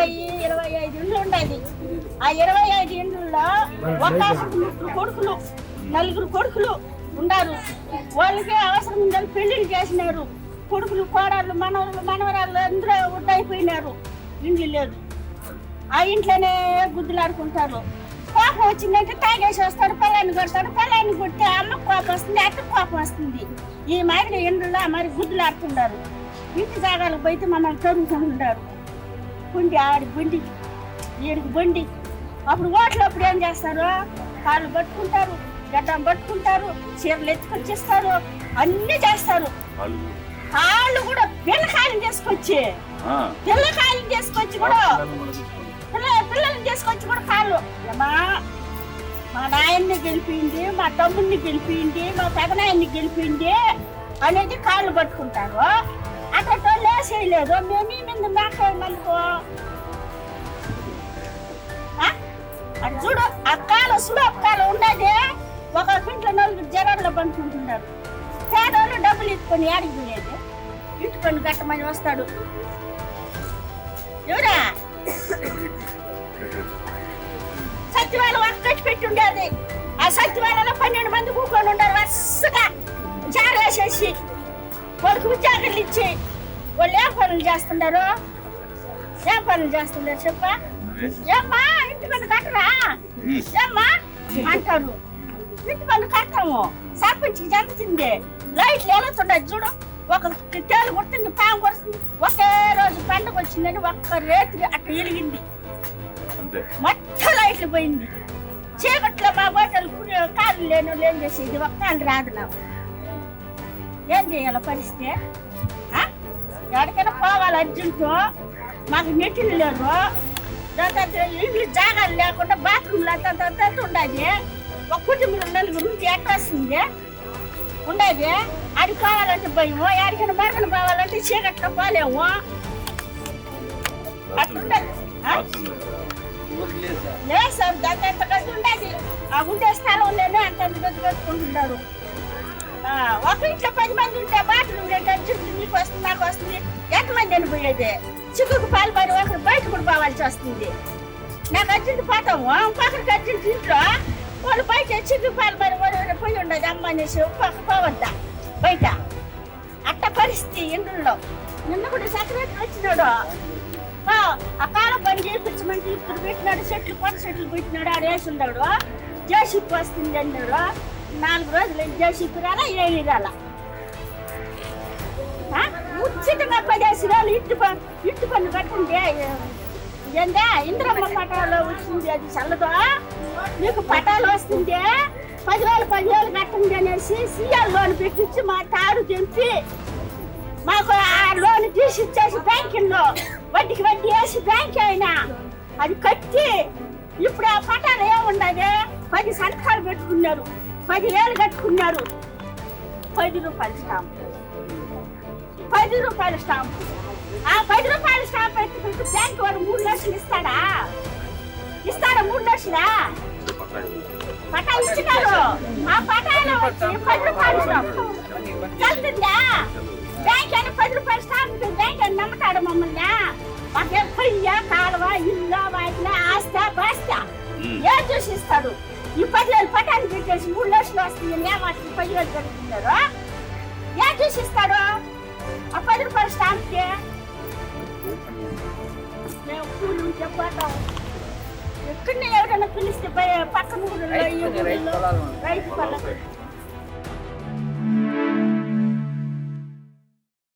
25 ఇండ్లు ఉండేది. ఆ 25 ఇండ్లలో ఒక కొడుకులు 4 కొడుకులు ఉన్నారు. వాళ్ళకి అవసరం ఉందని పెళ్లిళ్ళు చేసినారు. కొడుకులు కోడళ్ళు మనవరాళ్ళు అందరూ ఉండైపోయినారు. ఇండ్లు లేదు. ఆ ఇంట్లోనే గుద్దులాడుకుంటారు. కోపం వచ్చిందంటే తాగేసి వస్తాడు, పిల్లాన్ని కొడతాడు. పిల్లాన్ని కొడితే అమ్మకు కోపం వస్తుంది, అక్కకు కోపం వస్తుంది. ఈ మాదిరి ఇండ్లలో మరి గుద్దులాడుతున్నారు. ఇంటి జాగాలకు పోయితే మమ్మల్ని తరుగుతుంటారు. గుండి ఆడి గుండి ఈడికి బండి. అప్పుడు ఓట్లప్పుడు ఏం చేస్తారు? కాళ్ళు పట్టుకుంటారు, గడ్డం పట్టుకుంటారు, చీరలు ఎత్తుకొచ్చేస్తారు, అన్ని చేస్తారు. కాళ్ళు కూడా పిల్లకాయలు చేసుకొచ్చి కూడా పిల్లల్ని చేసుకొచ్చి కూడా కాళ్ళు ఏమా మా నాయన్ని గెలిపింది, మా తమ్ముడిని గెలిపింది, మా పెదనాయన్ని గెలిపింది అనేది కాళ్ళు పట్టుకుంటారు. అక్కడ లేసేయలేదు. మేము ఈ మీద మాట్లాడమనుకో అది చూడు. అక్కాలు సులభకాలు ఉండేది. ఒక ఇంట్లో 4 జనాల్లో పండుకుంటున్నారు. పేదోళ్ళు డబ్బులు ఇచ్చుకొని ఆడికి పోయేది. ఇట్టుకొని గట్టమని వస్తాడు. ఎవరా సత్యవాళ్ళ ఒక్కటి పెట్టి ఉండేది. ఆ సత్యవాళ్ళలో 12 మంది కూకొని ఉంటారు. వరుసగా జారేసేసి వాళ్ళకి ఉద్యోగాలు ఇచ్చి వాళ్ళు ఏం పనులు చేస్తున్నారు? చెప్ప ఏమ్మా ఇంటి పన్ను కట్టరా ఏమ్మా అంటారు. ఇంటి పన్ను కట్టాము. సర్పంచ్కి జరుగుతుంది. లైట్లు వెళ్తుండదు చూడు. ఒక తేలు కొడుతుంది, పాము కొడుతుంది. ఒకే రోజు పండుగ వచ్చిందని ఒక్క రేత్రి అట్లా వెలిగింది. మొత్తం లైట్లు పోయింది. చీకట్లో మా బట్టలు కాళ్ళు లేను ఏం చేసేది? ఒక్క కాళ్ళు రాదు నాకు. ఏం చేయాల పరిస్థితి? ఎక్కడికైనా పోవాలి అర్జెంటు. మాకు నెట్టిలు లేదు. ఇల్లు జాగాలు లేకుండా బాత్రూమ్లు అంత ఉండదు. ఒక కుటుంబంలో 4 నుంచి ఎట్లా వస్తుంది ఉండేది. అది పోవాలంటే భయము. ఎక్కడికైనా మరకలు పోవాలంటే చీకట్లో పోలేము. అట్లుండదు. లేదు సార్, దాని ఎంత గది ఉండేది. ఆ ఉండే స్థలం లేని అంత గది కట్టుకుంటున్నారు. ఒక ఇంట్లో 10 మంది ఉంటే బాత్రూమ్ నీకు వస్తుంది, నాకు వస్తుంది. ఎంతమంది అనిపోయేది? చిక్కుకు పాలు పడి ఒకరు బయట కూడా పోవాల్సి వస్తుంది. నాకు అర్జెంట్ పోతాము. ఇంకొకరికి అర్జెంట్ ఇంట్లో వాళ్ళు బయట చిక్కు పాలు పడి పోయి ఉండదు. అమ్మ అనేసి ఒక్కొక్క పోవద్దా బయట. అట్ట పరిస్థితి ఇండ్లలో. నిన్న కూడా సెక్రటరీ వచ్చినాడు. ఆ కాలం పని చేయించమంటే ఇప్పుడు పెట్టినాడు. కొత్త చెట్లు పెట్టినాడు. ఆడ వేసి ఉన్నాడు. జేసీపీ వస్తుంది అన్నాడు. 4 రోజులు జేసీపీ రాలా, ఏమి రాలా. ఉచితంగా 10 రోజులు ఇంటి పన్ను కట్టుండే ఏందే ఇంద్రమ్మ పటాలు వచ్చింది. అది చల్లదో మీకు పటాలు వస్తుంది. 10 వేలు కట్టండి అనేసి సీఎం లోన్ పెట్టించి మా తాడు తెంపి మాకు ఆ లోన్ తీసి ఇచ్చేసి బ్యాంకుల్లో వడ్డీకి వడ్డీ వేసి బ్యాంక్ అయినా అది కట్టి ఇప్పుడు ఆ పటాలు ఏముండదు. 10 సంతకాలు పెట్టుకున్నారు. 10 వేలు కట్టుకున్నారు. 10 రూపాయలు స్టాంపు. 10 రూపాయల స్టాంపు. ఆ 10 రూపాయల స్టాంప్ ఎత్తుకుంటూ బ్యాంక్ వాడు 3 లక్షలు ఇస్తాడా? 3 లక్షలా? పటాలు ఇచ్చినారు. ఆ పటాలు వచ్చి 10 రూపాయల స్టాంపు చల్తుందా? బ్యాంక్ అని 10 రూపాయల స్టాంప్ బ్యాంక్ అని నమ్ముతాడు మమ్మల్ని. మాకే పొయ్య కాలువ ఇల్లు వాటిలో ఆస్తా బాస్తా ఏం చూసి ఇస్తాడు? ఈ 10 వేలు పటాలు పెట్టేసి 3 లక్షలు వస్తుంది. వాటికి 10 వేలు పెడుతున్నారు. ఏం చూసి ఇస్తాడు? ఆ 10 రూపాయల స్టాంప్కి మేము కూలి ఉంటే పోతాం. ఎక్కడనే ఎవరైనా పిలిస్తే పక్కన ఊళ్ళో రైతు పొలం